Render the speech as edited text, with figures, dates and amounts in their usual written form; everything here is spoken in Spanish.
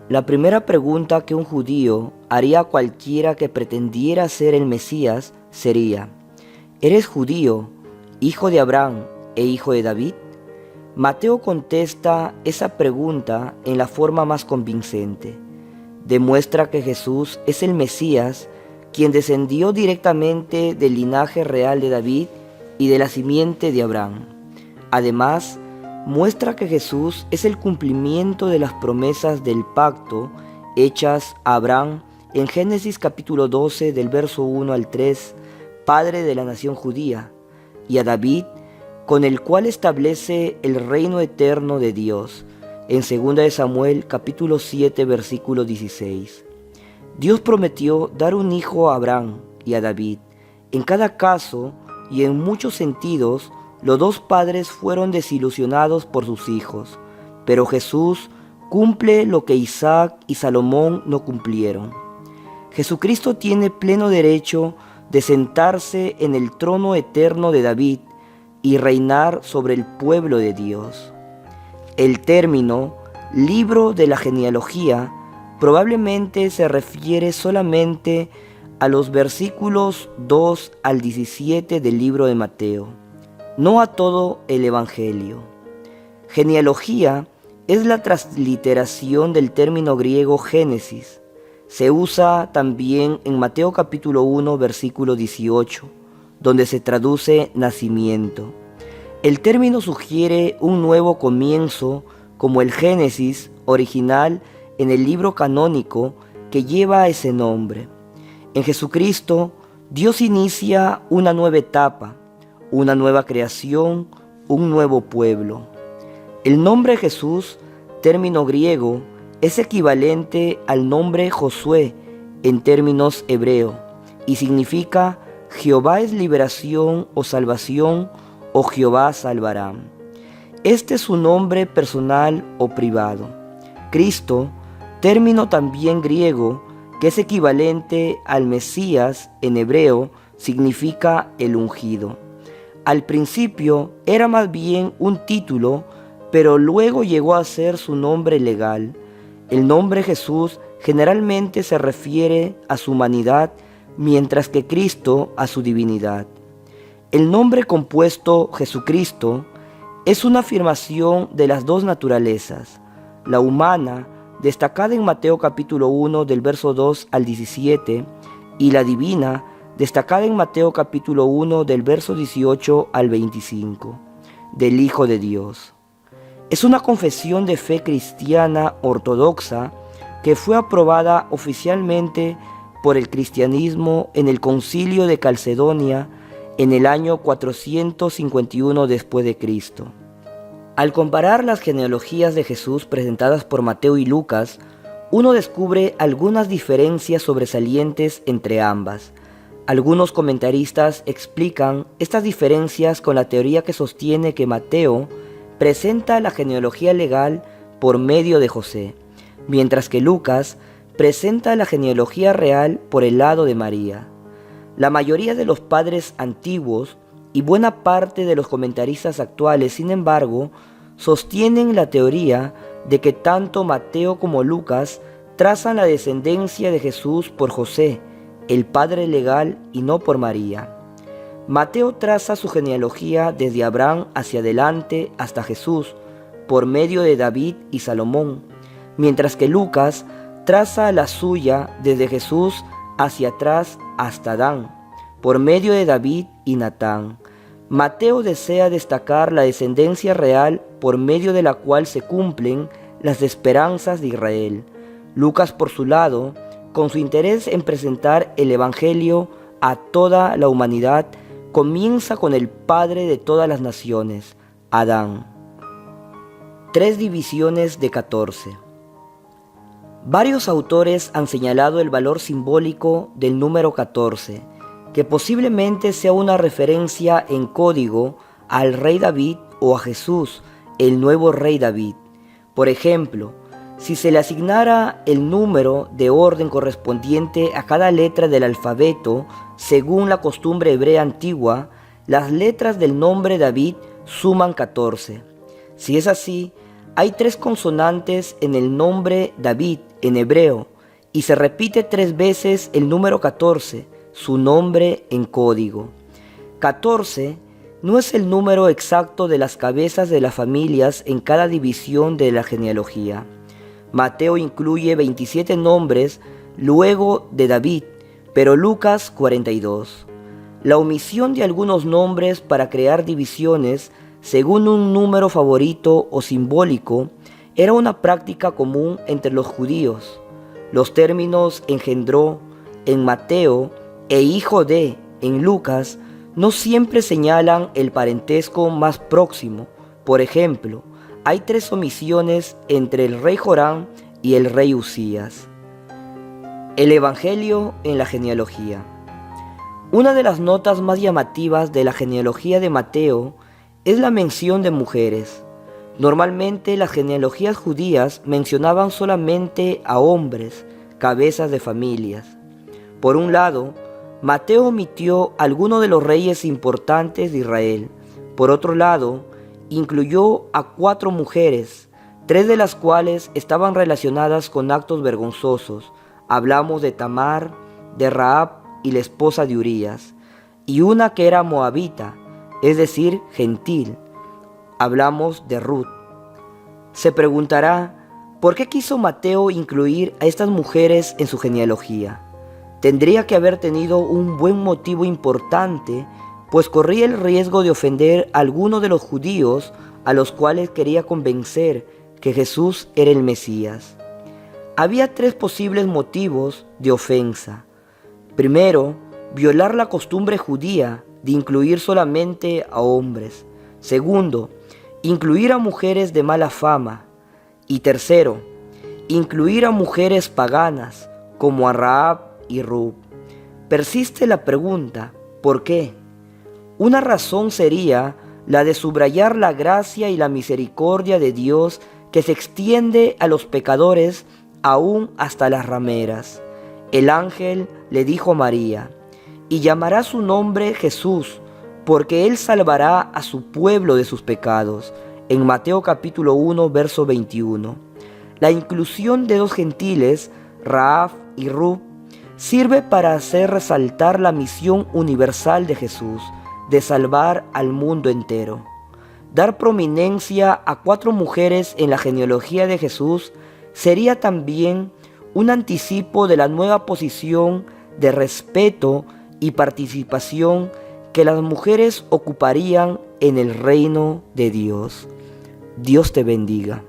La primera pregunta que un judío haría a cualquiera que pretendiera ser el Mesías sería: ¿eres judío, hijo de Abraham e hijo de David? Mateo contesta esa pregunta en la forma más convincente. Demuestra que Jesús es el Mesías, quien descendió directamente del linaje real de David y de la simiente de Abraham. Además, muestra que Jesús es el cumplimiento de las promesas del pacto hechas a Abraham en Génesis capítulo 12 del verso 1 al 3, padre de la nación judía, y a David, con el cual establece el reino eterno de Dios, en 2 Samuel capítulo 7 versículo 16. Dios prometió dar un hijo a Abraham y a David. En cada caso y en muchos sentidos, los dos padres fueron desilusionados por sus hijos, pero Jesús cumple lo que Isaac y Salomón no cumplieron. Jesucristo tiene pleno derecho de sentarse en el trono eterno de David y reinar sobre el pueblo de Dios. El término libro de la genealogía probablemente se refiere solamente a los versículos 2 al 17 del libro de Mateo, no a todo el Evangelio. Genealogía es la transliteración del término griego Génesis. Se usa también en Mateo capítulo 1 versículo 18, donde se traduce nacimiento. El término sugiere un nuevo comienzo, como el Génesis original en el libro canónico que lleva ese nombre. En Jesucristo, Dios inicia una nueva etapa, una nueva creación, un nuevo pueblo. El nombre Jesús, término griego, es equivalente al nombre Josué en términos hebreos y significa Jehová es liberación o salvación, o Jehová salvará. Este es su nombre personal o privado. Cristo, término también griego, que es equivalente al Mesías en hebreo, significa el ungido. Al principio era más bien un título, pero luego llegó a ser su nombre legal. El nombre Jesús generalmente se refiere a su humanidad, mientras que Cristo a su divinidad. El nombre compuesto Jesucristo es una afirmación de las dos naturalezas, la humana, destacada en Mateo capítulo 1 del verso 2 al 17, y la divina, destacada en Mateo capítulo 1 del verso 18 al 25, del Hijo de Dios. Es una confesión de fe cristiana ortodoxa que fue aprobada oficialmente por el cristianismo en el Concilio de Calcedonia en el año 451 después de Cristo. Al comparar las genealogías de Jesús presentadas por Mateo y Lucas, uno descubre algunas diferencias sobresalientes entre ambas. Algunos comentaristas explican estas diferencias con la teoría que sostiene que Mateo presenta la genealogía legal por medio de José, mientras que Lucas presenta la genealogía real por el lado de María. La mayoría de los padres antiguos y buena parte de los comentaristas actuales, sin embargo, sostienen la teoría de que tanto Mateo como Lucas trazan la descendencia de Jesús por José, el padre legal, y no por María. Mateo traza su genealogía desde Abraham hacia adelante hasta Jesús, por medio de David y Salomón, mientras que Lucas traza la suya desde Jesús hacia atrás hasta Adán, por medio de David y Natán. Mateo desea destacar la descendencia real por medio de la cual se cumplen las esperanzas de Israel. Lucas, por su lado, con su interés en presentar el Evangelio a toda la humanidad, comienza con el padre de todas las naciones, Adán. 3 divisiones de 14. Varios autores han señalado el valor simbólico del número 14, que posiblemente sea una referencia en código al rey David o a Jesús, el nuevo rey David. Por ejemplo, si se le asignara el número de orden correspondiente a cada letra del alfabeto, según la costumbre hebrea antigua, las letras del nombre David suman 14. Si es así, Hay 3 consonantes en el nombre David en hebreo y se repite 3 veces el número 14, su nombre en código. 14 no es el número exacto de las cabezas de las familias en cada división de la genealogía. Mateo incluye 27 nombres luego de David, pero Lucas 42. La omisión de algunos nombres para crear divisiones según un número favorito o simbólico era una práctica común entre los judíos. Los términos engendró en Mateo e hijo de en Lucas no siempre señalan el parentesco más próximo. Por ejemplo, hay 3 omisiones entre el rey Joram y el rey Usías. El Evangelio en la genealogía. Una de las notas más llamativas de la genealogía de Mateo es la mención de mujeres. Normalmente las genealogías judías mencionaban solamente a hombres, cabezas de familias. Por un lado, Mateo omitió a algunos de los reyes importantes de Israel. Por otro lado, incluyó a 4 mujeres, 3 de las cuales estaban relacionadas con actos vergonzosos. Hablamos de Tamar, de Rahab y la esposa de Urías, y una que era moabita, es decir, gentil. Hablamos de Ruth. Se preguntará, ¿por qué quiso Mateo incluir a estas mujeres en su genealogía? Tendría que haber tenido un buen motivo importante, pues corría el riesgo de ofender a alguno de los judíos a los cuales quería convencer que Jesús era el Mesías. Había 3 posibles motivos de ofensa. Primero, violar la costumbre judía de incluir solamente a hombres. Segundo, incluir a mujeres de mala fama. Y tercero, incluir a mujeres paganas como a Rahab y Ruth. Persiste la pregunta, ¿por qué? Una razón sería la de subrayar la gracia y la misericordia de Dios que se extiende a los pecadores aún hasta las rameras. El ángel le dijo a María, y llamará su nombre Jesús, porque él salvará a su pueblo de sus pecados. En Mateo capítulo 1, verso 21. La inclusión de 2 gentiles, Rahab y Ruth, sirve para hacer resaltar la misión universal de Jesús, de salvar al mundo entero. Dar prominencia a 4 mujeres en la genealogía de Jesús sería también un anticipo de la nueva posición de respeto y participación que las mujeres ocuparían en el reino de Dios. Dios te bendiga.